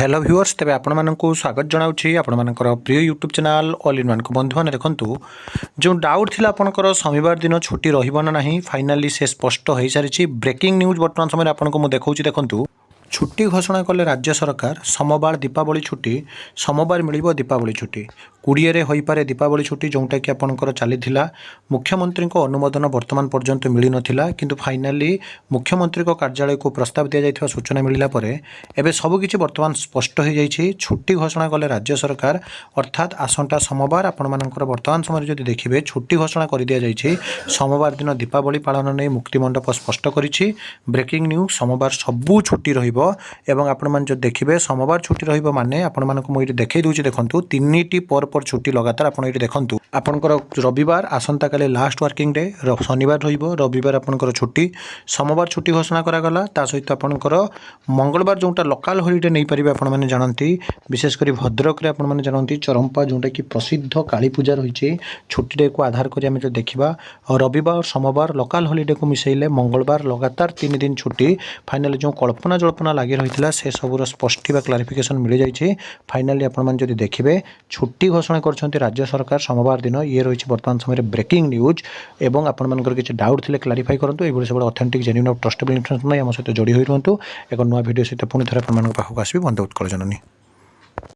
Hello viewers तेरे आपको स्वागत जनाऊँगी आपर प्रिय YouTube channel all in one को बंधु मैंने देखूँ जो डाउट थी आपंकर शनिवार दिन छुट्टी रहा फाइनाली से स्पष्ट हो सारी ब्रेकिंग न्यूज बर्तमान समय आपको मुझे देखा देखूँ छुट्टी घोषणा कले राज्य सरकार सोमवार दीपावली छुट्टी सोमवार मिल दीपावली छुट्टी 20 हो पारे दीपावली छुट्टी जोटा कि आपंकर चली मुख्यमंत्री अनुमोदन बर्तमान पर्यंत मिल नाला किंतु फाइनाली मुख्यमंत्री कार्यालय को प्रस्ताव दि जाइथिबा सूचना मिलला परे एबे सबकिछि बर्तमान स्पष्ट हो जाइछि। छुट्टी घोषणा कले राज्य सरकार अर्थात आसंता सोमवार आपनकर बर्तमान समय जदि देखिबे छुट्टी घोषणा कर दिया जाइछि। सोमवार दिन दीपावली पालन नहीं मुक्तिमंडप स्पष्ट करिछि। ब्रेकिंग न्यूज सोमवार सबू छुट्टी रहिबो एवं आपण मान जो देखिबे सोमवार छुट्टी रहिबो माने आपण मानक मु इति देखै दूछि देखंतु तीनिटी पर छुट्टी लगातार आपण इति देखंतु आपनकर रविवार आसंता काले लास्ट वर्किंग डे शनिवार रहिबो रविवार आपनकर छुट्टी सोमवार छुट्टी घोषणा करा गला ता सहित आपनकर मंगलवार जोटा लोकल हॉलिडे नहीं पारिबे आपण माने जानंती विशेषकर भद्रक रे आपण माने जानंती चरंपा जोटा कि प्रसिद्ध काली पूजा रहिछि छुट्टी डे को आधार करी हम जो देखिबा रविवार सोमवार लोकल हॉलिडे को मिसैले मंगलवार लगातार 3 दिन छुट्टी फाइनली जो कल्पना जल्पना लगी रही से सबूर स्पष्ट क्लारिफिकेशन मिल जाइए। फाइनाली आपण जदि देखिए छुट्टी घोषणा कर राज्य सरकार सोमवार दिन ये रही बर्तमान समय ब्रेकिंग न्यूज एवं आपंकर किसी डाउट थे क्लारिफाई करूँ ये सब ऑथेंटिक जेन्युइन और ट्रस्टेबल इन्फॉर्मेशन आम सहित जोड़ी हो रुहतु एक नुआ वीडियो सहित पुणी थे पाखक आसबि बंधु उत्कल जननी।